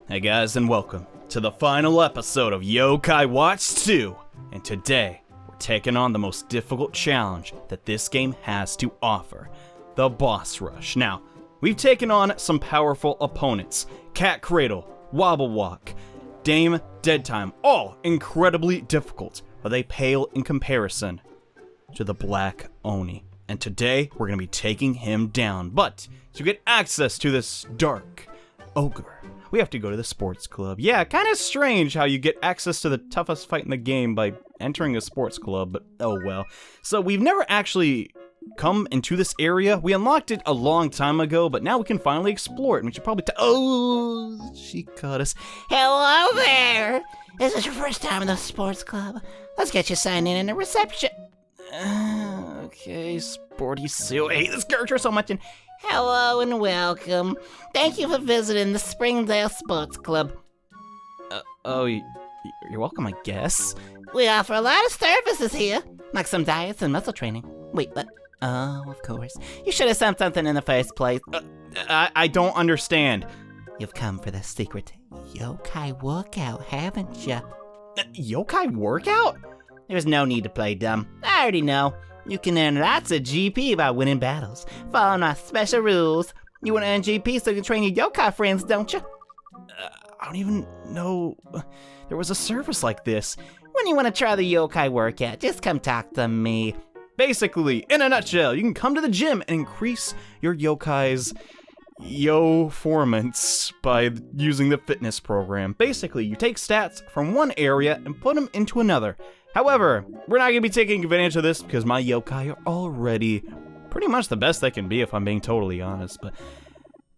Hey guys, and welcome to the final episode of Yokai Watch 2. And today, we're taking on the most difficult challenge that this game has to offer, the boss rush. Now, we've taken on some powerful opponents, Cat Cradle, Wobble Walk, Dame Dead Time, all incredibly difficult, but they pale in comparison to the Black Oni. And today, we're going to be taking him down. But to get access to this dark ogre, we have to go to the sports club. Yeah, kind of strange how you get access to the toughest fight in the game by entering a sports club, but oh well. So we've never actually come into this area. We unlocked it a long time ago, but now we can finally explore it. And we should probably oh, she caught us. Hello there! Is this your first time in the sports club? Let's get you signed in the reception. Okay, sporty Sue. I hate this character so much. And hello and welcome. Thank you for visiting the Springdale Sports Club. You're welcome, I guess. We offer a lot of services here, like some diets and muscle training. Wait, but oh, of course. You should have said something in the first place. I don't understand. You've come for the secret yokai workout, haven't you? Yokai workout? There's no need to play dumb. I already know. You can earn lots of GP by winning battles, following our special rules. You want to earn GP so you can train your yokai friends, don't you? I don't even know there was a service like this. When you want to try the yokai workout, just come talk to me. Basically, in a nutshell, you can come to the gym and increase your yokai's yo-formance by using the fitness program. Basically, you take stats from one area and put them into another. However, we're not going to be taking advantage of this because my yokai are already pretty much the best they can be, if I'm being totally honest. But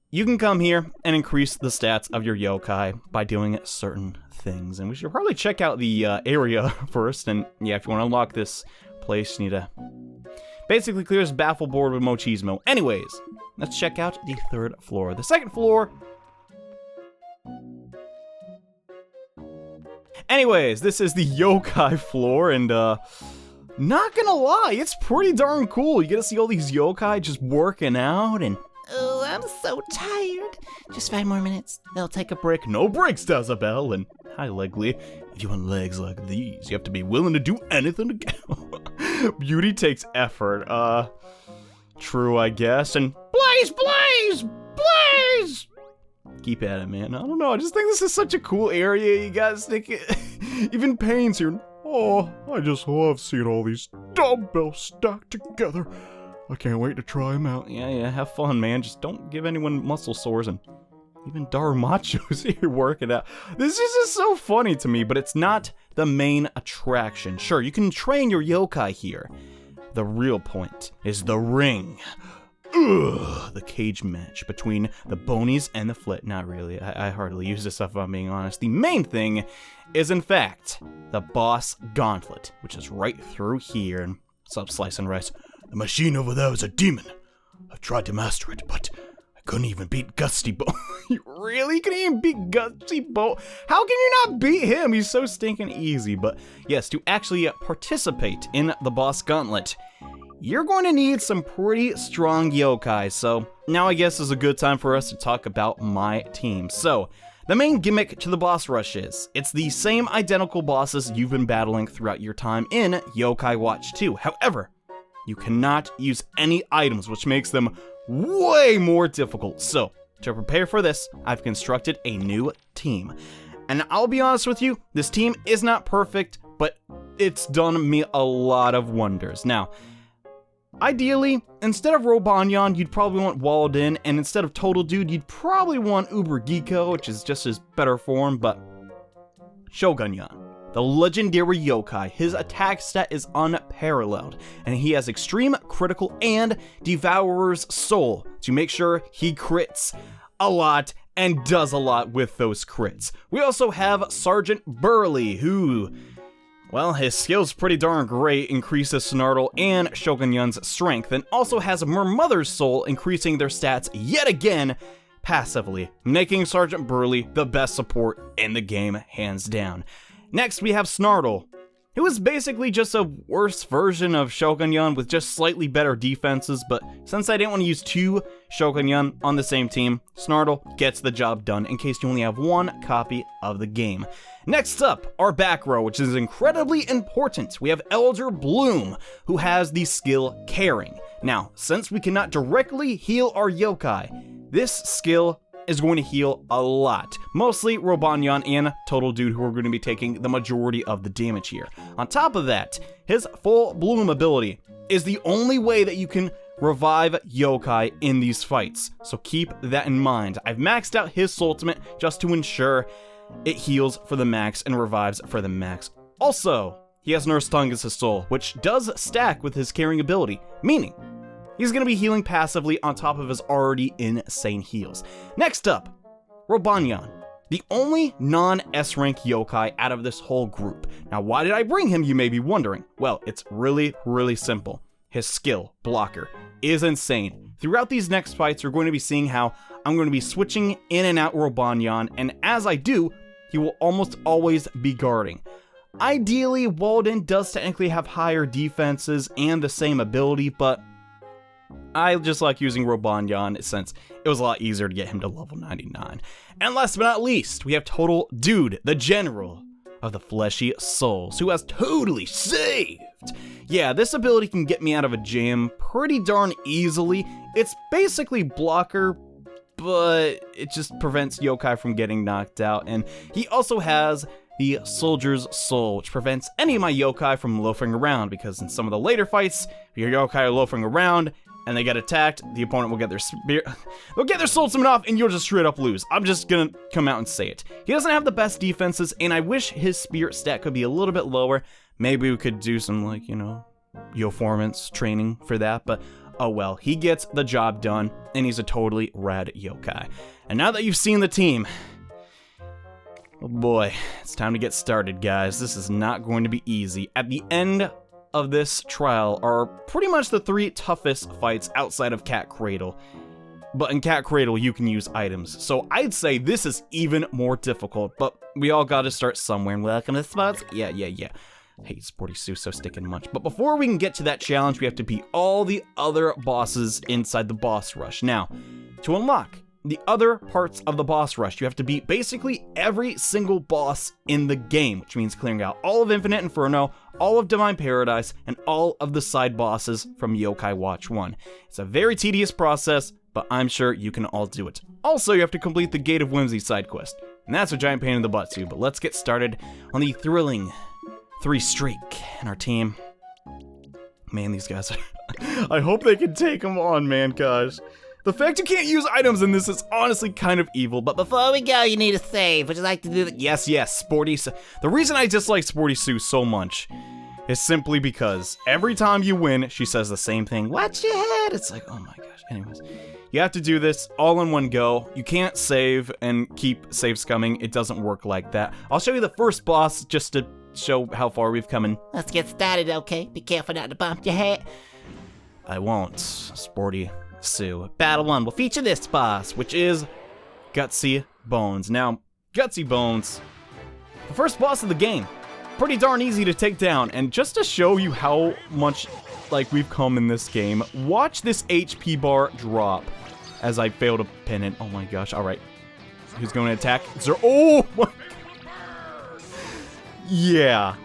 you can come here and increase the stats of your yokai by doing certain things. And we should probably check out the area first. And yeah, if you want to unlock this place, you need to basically clear this baffle board with Mochismo. Anyways, let's check out the third floor. The second floor... Anyways, this is the yokai floor, and not gonna lie, it's pretty darn cool. You get to see all these yokai just working out, and oh, I'm so tired. Just 5 more minutes, they'll take a break. No breaks, Dazabelle, and hi, Legly. If you want legs like these, you have to be willing to do anything to get. Beauty takes effort, true, I guess, and blaze, blaze, blaze! Keep at it, man. I don't know. I just think this is such a cool area. You guys think it... Even Payne's here. Oh, I just love seeing all these dumbbells stacked together. I can't wait to try them out. Yeah, have fun, man. Just don't give anyone muscle sores, and even Darmacho's here working out. This is just so funny to me, but it's not the main attraction. Sure, you can train your yokai here. The real point is the ring. Ugh, the cage match between the Bonies and the Flit. Not really. I hardly use this stuff if I'm being honest. The main thing is, in fact, the boss gauntlet, which is right through here. And what's up, Slice and Rice? The machine over there is a demon. I've tried to master it, but I couldn't even beat Gusty Bo. You really couldn't even beat Gusty Bo? How can you not beat him? He's so stinking easy. But yes, to actually participate in the boss gauntlet, you're going to need some pretty strong yokai, so now I guess is a good time for us to talk about my team. So, the main gimmick to the boss rush is, it's the same identical bosses you've been battling throughout your time in Yokai Watch 2. However, you cannot use any items, which makes them way more difficult. So, to prepare for this, I've constructed a new team. And I'll be honest with you, this team is not perfect, but it's done me a lot of wonders. Now, ideally, instead of Robonyan, you'd probably want Walden, and instead of Total Dude, you'd probably want Uber Geeko, which is just his better form, but Shogunyan, the legendary yokai, his attack stat is unparalleled, and he has extreme critical and Devourer's Soul to make sure he crits a lot and does a lot with those crits. We also have Sergeant Burley, who... well, his skill's pretty darn great, increases Snartle and Shogunyan's strength, and also has Mermother's Soul, increasing their stats yet again, passively, making Sergeant Burley the best support in the game, hands down. Next, we have Snartle, It was basically just a worse version of Shogunyan with just slightly better defenses, but since I didn't want to use 2 Shogunyan on the same team, Snartle gets the job done in case you only have 1 copy of the game. Next up, our back row, which is incredibly important. We have Elder Bloom, who has the skill Caring. Now, since we cannot directly heal our yokai, this skill is going to heal a lot. Mostly Robanyan and Total Dude, who are going to be taking the majority of the damage here. On top of that, his full Bloom ability is the only way that you can revive yokai in these fights. So keep that in mind. I've maxed out his ultimate just to ensure it heals for the max and revives for the max. Also, he has Nurse Tongue as his soul, which does stack with his Caring ability, meaning he's going to be healing passively on top of his already insane heals. Next up, Robanyan, the only non-S rank yokai out of this whole group. Now, why did I bring him, you may be wondering? Well, it's really, really simple. His skill, Blocker, is insane. Throughout these next fights, you're going to be seeing how I'm going to be switching in and out Robanyan, and as I do, he will almost always be guarding. Ideally, Walden does technically have higher defenses and the same ability, but I just like using Robanyan since it was a lot easier to get him to level 99. And last but not least, we have Total Dude, the general of the Fleshy Souls, who has totally saved. Yeah, this ability can get me out of a jam pretty darn easily. It's basically Blocker, but it just prevents yokai from getting knocked out. And he also has the Soldier's Soul, which prevents any of my yokai from loafing around, because in some of the later fights, if your yokai are loafing around and they get attacked, the opponent will get their they'll get their soul summon off, and you'll just straight up lose. I'm just gonna come out and say it. He doesn't have the best defenses, and I wish his spirit stat could be a little bit lower. Maybe we could do some, like, you know, Yoformance training for that, but oh well. He gets the job done, and he's a totally rad yokai. And now that you've seen the team, oh boy, it's time to get started, guys. This is not going to be easy. At the end of this trial are pretty much the 3 toughest fights outside of Cat Cradle. But in Cat Cradle, you can use items. So I'd say this is even more difficult, but we all gotta start somewhere. And welcome to the spots. Yeah. Hey, Sporty Sue, so sticking much. But before we can get to that challenge, we have to beat all the other bosses inside the boss rush. Now, to unlock the other parts of the boss rush, you have to beat basically every single boss in the game, which means clearing out all of Infinite Inferno, all of Divine Paradise, and all of the side bosses from Yokai Watch 1. It's a very tedious process, but I'm sure you can all do it. Also, you have to complete the Gate of Whimsy side quest, and that's a giant pain in the butt too, but let's get started on the thrilling 3 streak in our team. Man, these guys are I hope they can take them on, man, gosh. The fact you can't use items in this is honestly kind of evil, but Before we go, you need a save. Would you like to do that? yes, Sporty Sue. The reason I dislike Sporty Sue so much is simply because every time you win, she says the same thing. Watch your head! It's like, oh my gosh. Anyways, you have to do this all in one go. You can't save and keep saves coming. It doesn't work like that. I'll show you the first boss just to show how far we've come in. Let's get started, okay? Be careful not to bump your head. I won't, Sporty Sue. Battle 1 will feature this boss, which is Gutsy Bones. Now, Gutsy Bones, the first boss of the game, pretty darn easy to take down, and just to show you how much, like, we've come in this game, watch this HP bar drop as I fail to pin it. Oh my gosh, alright. Who's going to attack? Oh my... Yeah.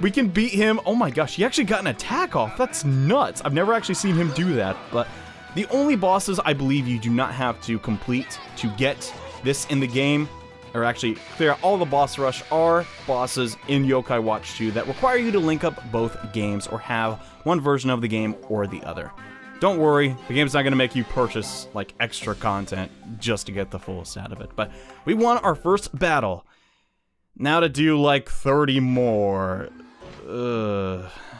We can beat him. Oh my gosh, he actually got an attack off. That's nuts. I've never actually seen him do that, but the only bosses I believe you do not have to complete to get this in the game, or actually clear out all the boss rush, are bosses in Yokai Watch 2 that require you to link up both games or have one version of the game or the other. Don't worry, the game's not going to make you purchase like extra content just to get the fullest out of it, but we won our first battle. Now to do like 30 more.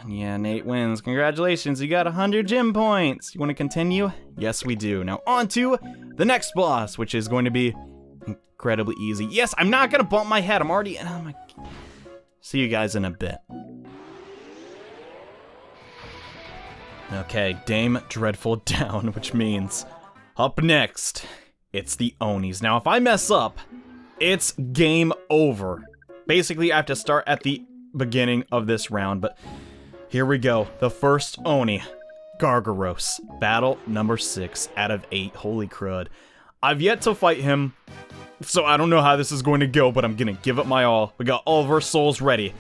Yeah, Nate wins. Congratulations, you got 100 gym points. You want to continue? Yes, we do. Now on to the next boss, which is going to be incredibly easy. Yes, I'm not going to bump my head. I'm already... Oh my... See you guys in a bit. Okay, Dame Dreadful down, which means up next, it's the Onis. Now, if I mess up, it's game over. Basically, I have to start at the beginning of this round, but here we go. The first Oni, Gargaros. Battle number 6 out of 8. Holy crud. I've yet to fight him, so I don't know how this is going to go, but I'm gonna give it my all. We got all of our souls ready.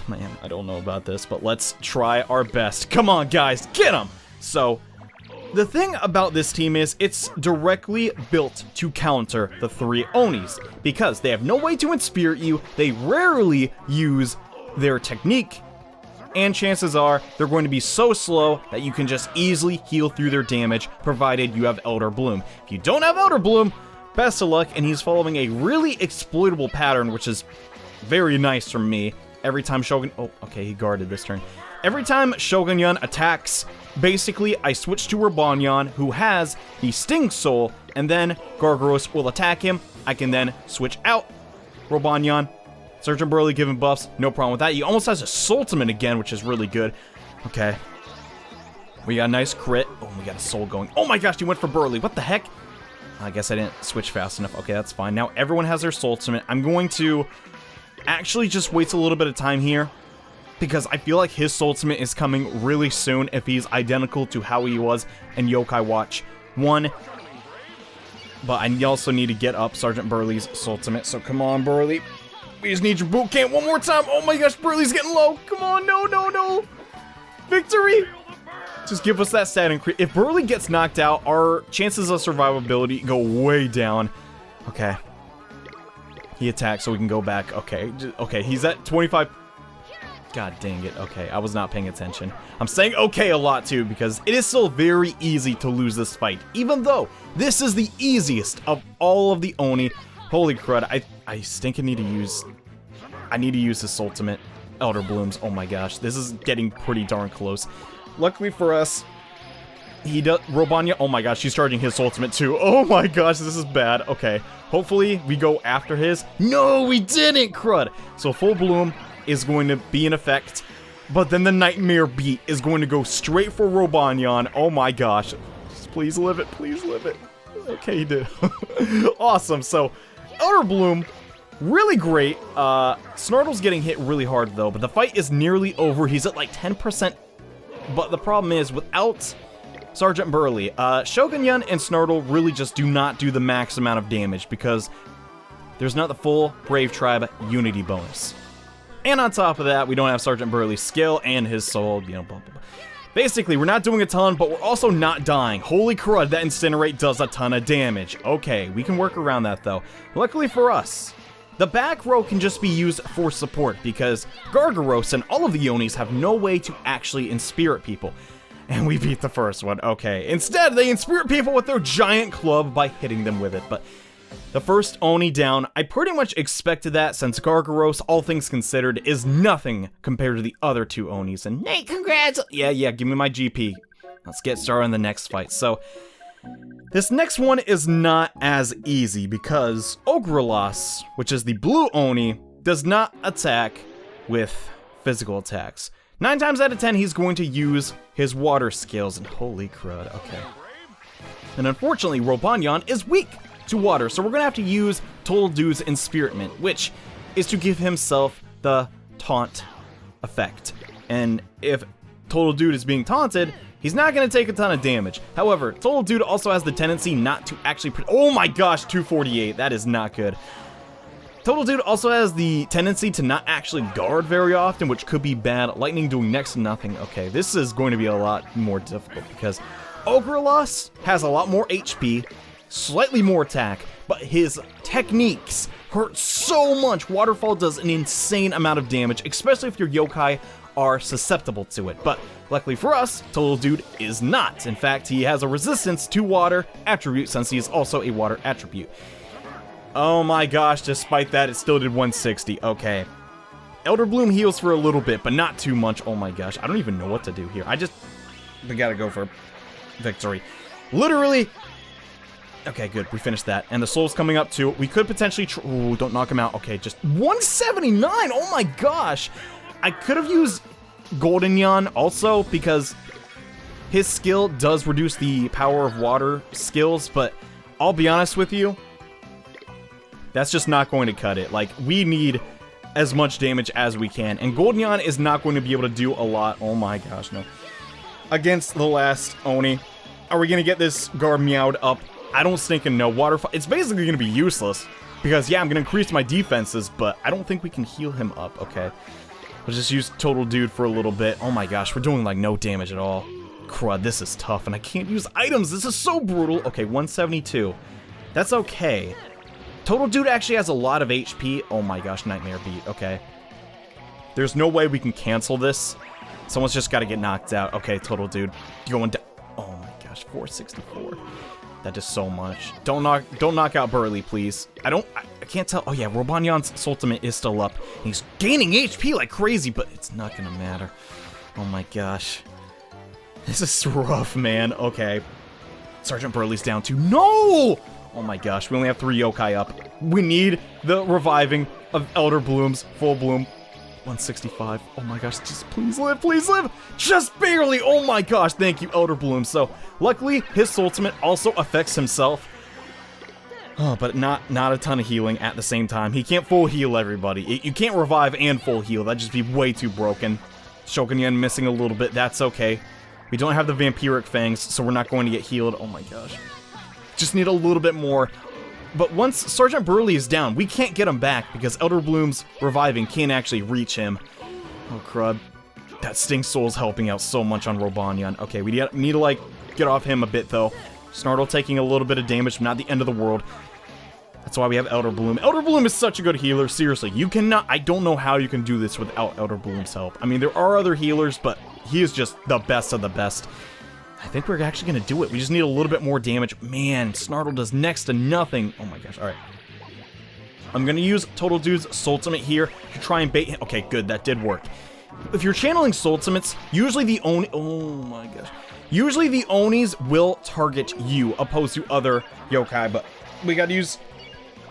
Man, I don't know about this, but let's try our best. Come on, guys, get him! So, the thing about this team is it's directly built to counter the 3 Onis, because they have no way to inspirit you, they rarely use their technique, and chances are they're going to be so slow that you can just easily heal through their damage, provided you have Elder Bloom. If you don't have Elder Bloom, best of luck, and he's following a really exploitable pattern, which is very nice from me. Every time Shogun... Oh, okay, he guarded this turn. Every time Shogun attacks, basically, I switch to Robonyan, who has the Sting Soul, and then Gargaros will attack him. I can then switch out Robonyan. Sergeant Burley giving buffs, no problem with that. He almost has a Soultimate again, which is really good. Okay. We got a nice crit. Oh, we got a soul going. Oh my gosh, he went for Burley. What the heck? I guess I didn't switch fast enough. Okay, that's fine. Now everyone has their Soultimate. I'm going to actually just waste a little bit of time here, because I feel like his Soultimate is coming really soon if he's identical to how he was in Yokai Watch 1. But I also need to get up Sergeant Burley's Soultimate, so come on, Burley. We just need your boot camp one more time. Oh my gosh, Burley's getting low. Come on, no. Victory! Just give us that stat increase. If Burley gets knocked out, our chances of survivability go way down. Okay. He attacked so we can go back. Okay, he's at 25. God dang it. Okay, I was not paying attention. I'm saying okay a lot too, because it is still very easy to lose this fight, even though this is the easiest of all of the Oni. Holy crud, I stinking need to use... I need to use his Ultimate. Elder Blooms, oh my gosh, this is getting pretty darn close. Luckily for us, he does... Robanya, oh my gosh, she's charging his Ultimate too. Oh my gosh, this is bad. Okay, hopefully we go after his... No, we didn't, crud! So Full Bloom is going to be in effect, but then the Nightmare Beat is going to go straight for Robonyan. Oh my gosh. Just please live it, please live it. Okay, he did. Awesome, so Elder Bloom, really great. Snartle's getting hit really hard though, but the fight is nearly over. He's at like 10%, but the problem is without Sergeant Burley, Shogun and Snartle really just do not do the max amount of damage because there's not the full Brave Tribe Unity bonus. And on top of that, we don't have Sergeant Burley's skill and his soul, you know, blah, blah, blah. Basically, we're not doing a ton, but we're also not dying. Holy crud, that Incinerate does a ton of damage. Okay, we can work around that, though. Luckily for us, the back row can just be used for support, because Gargaros and all of the Onis have no way to actually inspirit people. And we beat the first one, okay. Instead, they inspirit people with their giant club by hitting them with it, but... The first Oni down, I pretty much expected that since Gargaros, all things considered, is nothing compared to the other 2 Onis. And Nate, congrats! Yeah, give me my GP. Let's get started on the next fight. So, this next one is not as easy because Ogralus, which is the blue Oni, does not attack with physical attacks. 9 times out of 10, he's going to use his water skills, and holy crud, okay. And unfortunately, Robonyan is weak to water, so we're gonna have to use Total Dude's Inspiritment, which is to give himself the taunt effect. And if Total Dude is being taunted, he's not gonna take a ton of damage. However, Total Dude also has the tendency not to actually... Oh my gosh, 248, that is not good. Total Dude also has the tendency to not actually guard very often, which could be bad. Lightning doing next to nothing. Okay, this is going to be a lot more difficult because Ogralus has a lot more HP, slightly more attack, but his techniques hurt so much. Waterfall does an insane amount of damage, especially if your yokai are susceptible to it. But luckily for us, Total Dude is not. In fact, he has a resistance to water attribute since he is also a water attribute. Oh my gosh, despite that, it still did 160. Okay. Elder Bloom heals for a little bit, but not too much. Oh my gosh, I don't even know what to do here. We gotta go for victory. Literally... Okay, good. We finished that. And the soul's coming up, too. We could potentially... Ooh, don't knock him out. Okay, just... 179! Oh my gosh! I could have used Golden Yan also, because his skill does reduce the power of water skills, but I'll be honest with you, that's just not going to cut it. Like, we need as much damage as we can. And Goldyan is not going to be able to do a lot. Oh my gosh, no. Against the last Oni. Are we going to get this Gar meowed up? I don't stinking know. Waterfall. It's basically going to be useless. Because, yeah, I'm going to increase my defenses, but I don't think we can heal him up. Okay. Let's just use Total Dude for a little bit. Oh my gosh, we're doing, like, no damage at all. Crud, this is tough, and I can't use items. This is so brutal. Okay, 172. That's okay. Total Dude actually has a lot of HP. Oh my gosh, Nightmare Beat. Okay. There's no way we can cancel this. Someone's just got to get knocked out. Okay, Total Dude. You're going down. Oh my gosh, 464. That does so much. Don't knock out Burly, please. I can't tell. Oh yeah, Robonyan's ultimate is still up. And he's gaining HP like crazy, but it's not gonna matter. Oh my gosh. This is rough, man. Okay. Sergeant Burly's down too. No! Oh my gosh, we only have 3 yokai up. We need the reviving of Elder Bloom's full bloom. 165. Oh my gosh, just please live, please live! Just barely! Oh my gosh, thank you, Elder Bloom. So, luckily, his ultimate also affects himself. Oh, but not a ton of healing at the same time. He can't full heal everybody. You can't revive and full heal. That'd just be way too broken. Shogunyan missing a little bit. That's okay. We don't have the Vampiric Fangs, so we're not going to get healed. Oh my gosh. Just need a little bit more. But once Sergeant Burly is down, we can't get him back because Elder Bloom's reviving can't actually reach him. Oh, crud. That Sting Soul's helping out so much on Robonyan. Okay, we need to, like, get off him a bit, though. Snartle taking a little bit of damage, but not the end of the world. That's why we have Elder Bloom. Elder Bloom is such a good healer. Seriously, you cannot... I don't know how you can do this without Elder Bloom's help. I mean, there are other healers, but he is just the best of the best. I think we're actually going to do it. We just need a little bit more damage. Man, Snartle does next to nothing. Oh my gosh, alright. I'm going to use Total Dude's Soultimate here to try and bait him. Okay, good, that did work. If you're channeling Soultimates, usually the Oni... Oh my gosh. Usually the Onis will target you, opposed to other yokai, but we got to use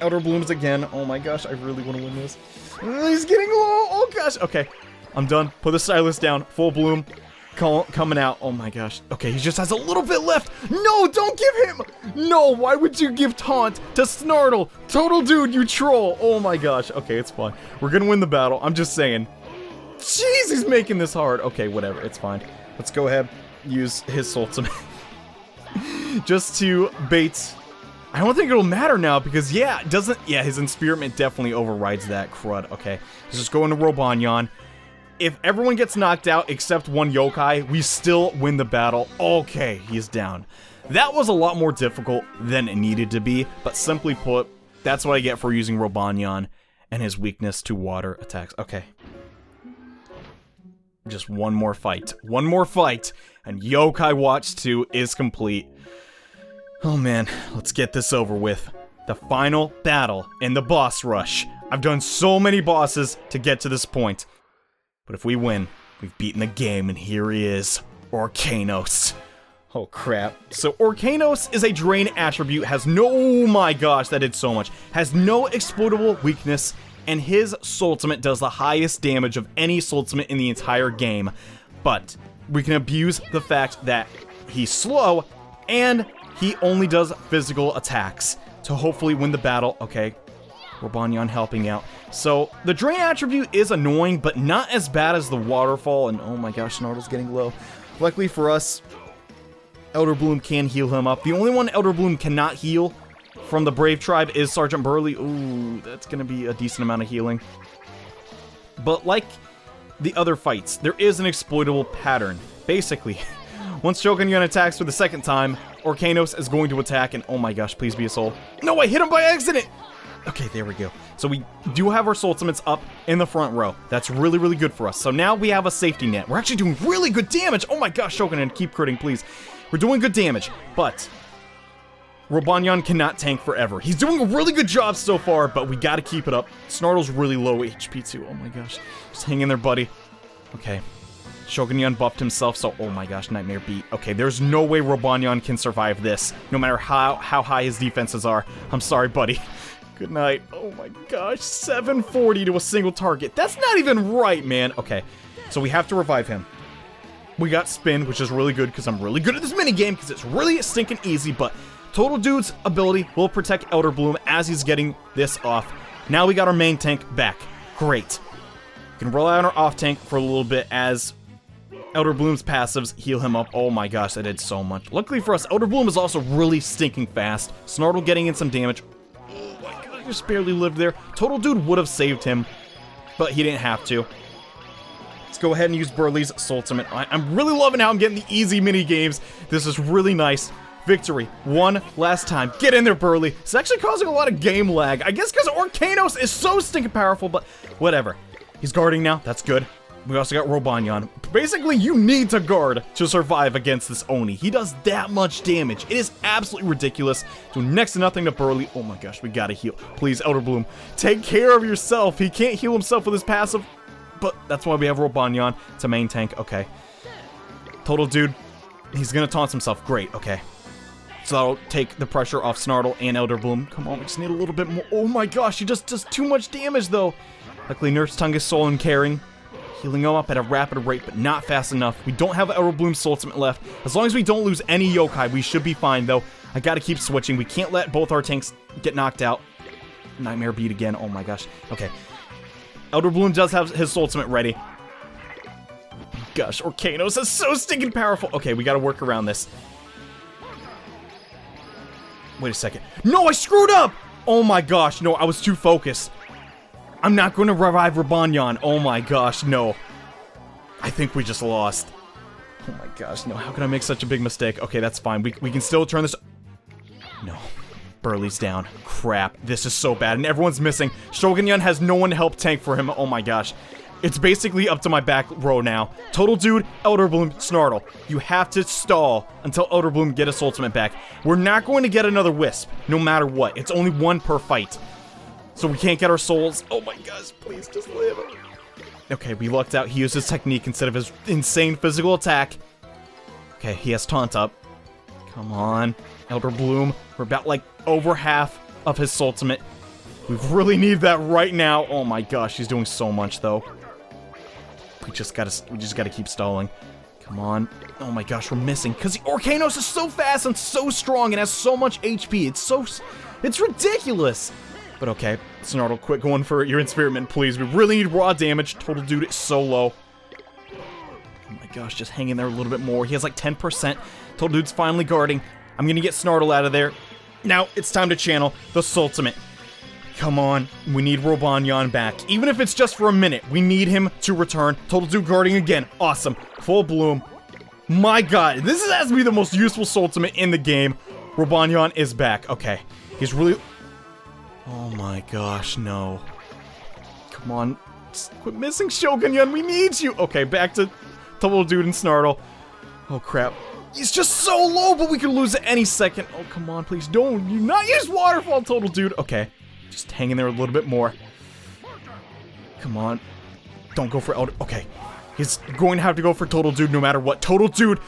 Elder Blooms again. Oh my gosh, I really want to win this. He's getting low. Oh gosh. Okay, I'm done. Put the Stylus down. Full Bloom. Coming out. Oh my gosh. Okay, he just has a little bit left. No, don't give him. No, why would you give Taunt to Snartle? Total Dude, you troll. Oh my gosh. Okay, it's fine. We're gonna win the battle. I'm just saying. Jeez, he's making this hard. Okay, whatever. It's fine. Let's go ahead. Use his ultimate. Just to bait. I don't think it'll matter now because, yeah, it doesn't. Yeah, his Inspirament definitely overrides that crud. Okay, let's just go into Robonyan. If everyone gets knocked out except one yokai, we still win the battle. Okay, he's down. That was a lot more difficult than it needed to be, but simply put, that's what I get for using Robonyan and his weakness to water attacks. Okay. Just one more fight. One more fight, and Yokai Watch 2 is complete. Oh man, let's get this over with. The final battle in the boss rush. I've done so many bosses to get to this point. But if we win, we've beaten the game, and here he is, Orcanos. Oh crap. So Orcanos is a drain attribute, has no, oh my gosh, that did so much. Has no exploitable weakness, and his Soultimate does the highest damage of any Soultimate in the entire game. But we can abuse the fact that he's slow, and he only does physical attacks to hopefully win the battle. Okay, Robonyan helping out. So, the Drain attribute is annoying, but not as bad as the Waterfall, and oh my gosh, Snartle's getting low. Luckily for us, Elder Bloom can heal him up. The only one Elder Bloom cannot heal from the Brave Tribe is Sergeant Burly. Ooh, that's gonna be a decent amount of healing. But like the other fights, there is an exploitable pattern. Basically, once Shogunyan attacks for the second time, Orcanos is going to attack, and oh my gosh, please be a soul. No, I hit him by accident! Okay, there we go. So we do have our Soultimates up in the front row. That's really, really good for us. So now we have a safety net. We're actually doing really good damage. Oh my gosh, Shogunyan, keep critting, please. We're doing good damage, but Robonyan cannot tank forever. He's doing a really good job so far, but we gotta keep it up. Snartle's really low HP too. Oh my gosh. Just hang in there, buddy. Okay. Shogunyan buffed himself, so oh my gosh, Nightmare Beat. Okay, there's no way Robonyan can survive this, no matter how high his defenses are. I'm sorry, buddy. Good night. Oh my gosh, 740 to a single target. That's not even right, man. Okay, so we have to revive him. We got Spin, which is really good because I'm really good at this minigame because it's really stinking easy, but Total Dude's ability will protect Elder Bloom as he's getting this off. Now we got our main tank back. Great. We can roll out our off tank for a little bit as Elder Bloom's passives heal him up. Oh my gosh, that did so much. Luckily for us, Elder Bloom is also really stinking fast. Snartle getting in some damage. Oh my god, he just barely lived there. Total Dude would have saved him, but he didn't have to. Let's go ahead and use Burly's Soul Ultimate. I'm really loving how I'm getting the easy mini games. This is really nice. Victory. One last time. Get in there, Burly. It's actually causing a lot of game lag. I guess because Orcanos is so stinking powerful, but whatever. He's guarding now. That's good. We also got Robonyan. Basically, you need to guard to survive against this Oni. He does that much damage. It is absolutely ridiculous. Doing next to nothing to Burly. Oh my gosh, we gotta heal. Please, Elder Bloom, take care of yourself. He can't heal himself with his passive, but that's why we have Robonyan to main tank. Okay. Total Dude, he's gonna taunt himself. Great, okay. So that'll take the pressure off Snartle and Elder Bloom. Come on, we just need a little bit more. Oh my gosh, he just does too much damage, though. Luckily, Nurse Tongue is soul and caring. Healing him up at a rapid rate, but not fast enough. We don't have Elder Bloom's Soul Ultimate left. As long as we don't lose any yokai, we should be fine, though. I gotta keep switching. We can't let both our tanks get knocked out. Nightmare Beat again. Oh my gosh. Okay. Elder Bloom does have his Soul Ultimate ready. Gosh, Orcanos is so stinking powerful. Okay, we gotta work around this. Wait a second. No, I screwed up! Oh my gosh, no, I was too focused. I'm not going to revive Robonyan. Oh my gosh, no. I think we just lost. Oh my gosh, no, how can I make such a big mistake? Okay, that's fine. We can still turn this... No. Burly's down. Crap, this is so bad, and everyone's missing. Shogunyan has no one to help tank for him. Oh my gosh. It's basically up to my back row now. Total Dude, Elder Bloom, Snartle. You have to stall until Elder Bloom get his ultimate back. We're not going to get another Wisp, no matter what. It's only one per fight. So we can't get our souls. Oh my gosh, please just live. Okay, we lucked out. He used his technique instead of his insane physical attack. Okay, he has taunt up. Come on, Elder Bloom. We're about like over half of his ultimate. We really need that right now. Oh my gosh, he's doing so much though. We just gotta keep stalling. Come on. Oh my gosh, we're missing. Because the Orcanos is so fast and so strong and has so much HP. It's ridiculous. But okay, Snartle, quit going for your Inspiritment, please. We really need raw damage. Total Dude is so low. Oh my gosh, just hang in there a little bit more. He has like 10%. Total Dude's finally guarding. I'm gonna get Snartle out of there. Now, it's time to channel the Sultimate. Come on, we need Robonyan back. Even if it's just for a minute, we need him to return. Total Dude guarding again. Awesome. Full Bloom. My god, this has to be the most useful Sultimate in the game. Robonyan is back. Okay, he's really... Oh my gosh, no. Come on. Just quit missing Shogunyan, we need you! Okay, back to Total Dude and Snartle. Oh crap. He's just so low, but we could lose at any second. Oh, come on, please don't. You not use Waterfall, Total Dude. Okay, just hang in there a little bit more. Come on. Don't go for Elder. Okay, he's going to have to go for Total Dude no matter what. Total Dude,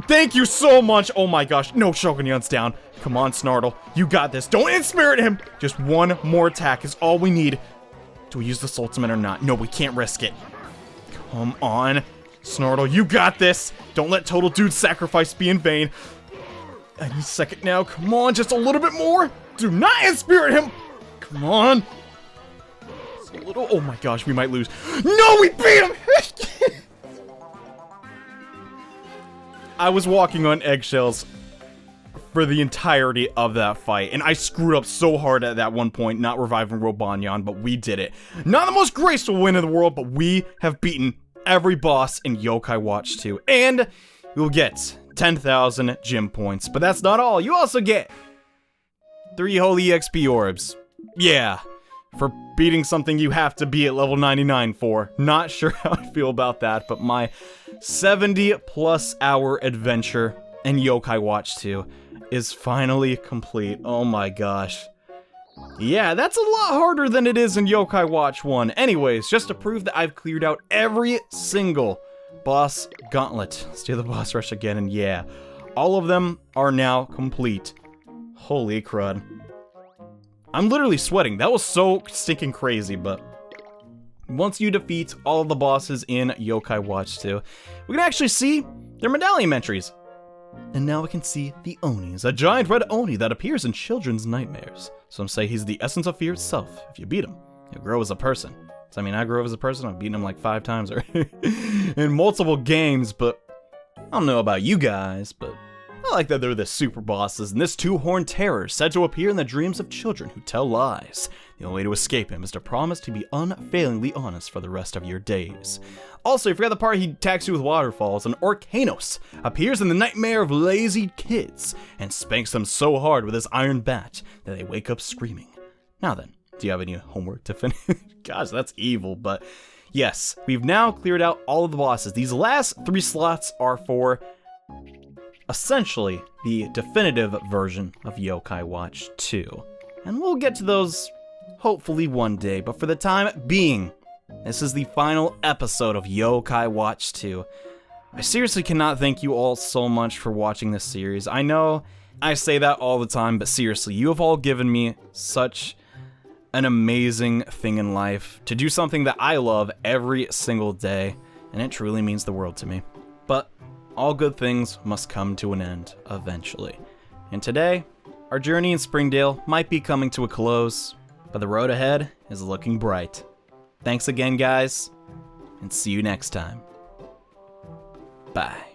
thank you so much. Oh my gosh, no, Shogunyan's down. Come on, Snartle. You got this. Don't Inspirit him. Just one more attack is all we need. Do we use this ultimate or not? No, we can't risk it. Come on. Snartle, you got this. Don't let Total Dude's sacrifice be in vain. Any second now. Come on, just a little bit more. Do not Inspirit him. Come on. Just a little. Oh my gosh, we might lose. No, we beat him. I was walking on eggshells for the entirety of that fight, and I screwed up so hard at that one point, not reviving Robonyan, but we did it. Not the most graceful win in the world, but we have beaten every boss in Yokai Watch 2, and you'll get 10,000 gym points. But that's not all. You also get 3 holy EXP orbs. Yeah, for beating something you have to be at level 99 for. Not sure how I feel about that, but my 70+ hour adventure in Yokai Watch 2 is finally complete. Oh my gosh. Yeah, that's a lot harder than it is in Yokai Watch 1. Anyways, just to prove that I've cleared out every single boss gauntlet. Let's do the boss rush again, and yeah, all of them are now complete. Holy crud. I'm literally sweating. That was so stinking crazy, but once you defeat all of the bosses in Yokai Watch 2, we can actually see their medallion entries. And now we can see the Onis, a giant red Oni that appears in children's nightmares. Some say he's the essence of fear itself. If you beat him, he'll grow as a person. So, I mean, I grew up as a person. I've beaten him like 5 times already in multiple games, but I don't know about you guys, but I like that they're the super bosses, and this two-horned terror is said to appear in the dreams of children who tell lies. The only way to escape him is to promise to be unfailingly honest for the rest of your days. Also, you forgot the part he attacks you with waterfalls, and Orcanos appears in the nightmare of lazy kids and spanks them so hard with his iron bat that they wake up screaming. Now then, do you have any homework to finish? Gosh, that's evil, but yes, we've now cleared out all of the bosses. These last 3 slots are for essentially the definitive version of Yokai Watch 2. And we'll get to those hopefully one day, but for the time being, this is the final episode of Yokai Watch 2. I seriously cannot thank you all so much for watching this series. I know I say that all the time, but seriously, you have all given me such an amazing thing in life to do something that I love every single day, and it truly means the world to me. But all good things must come to an end eventually. And today, our journey in Springdale might be coming to a close, but the road ahead is looking bright. Thanks again, guys, and see you next time. Bye.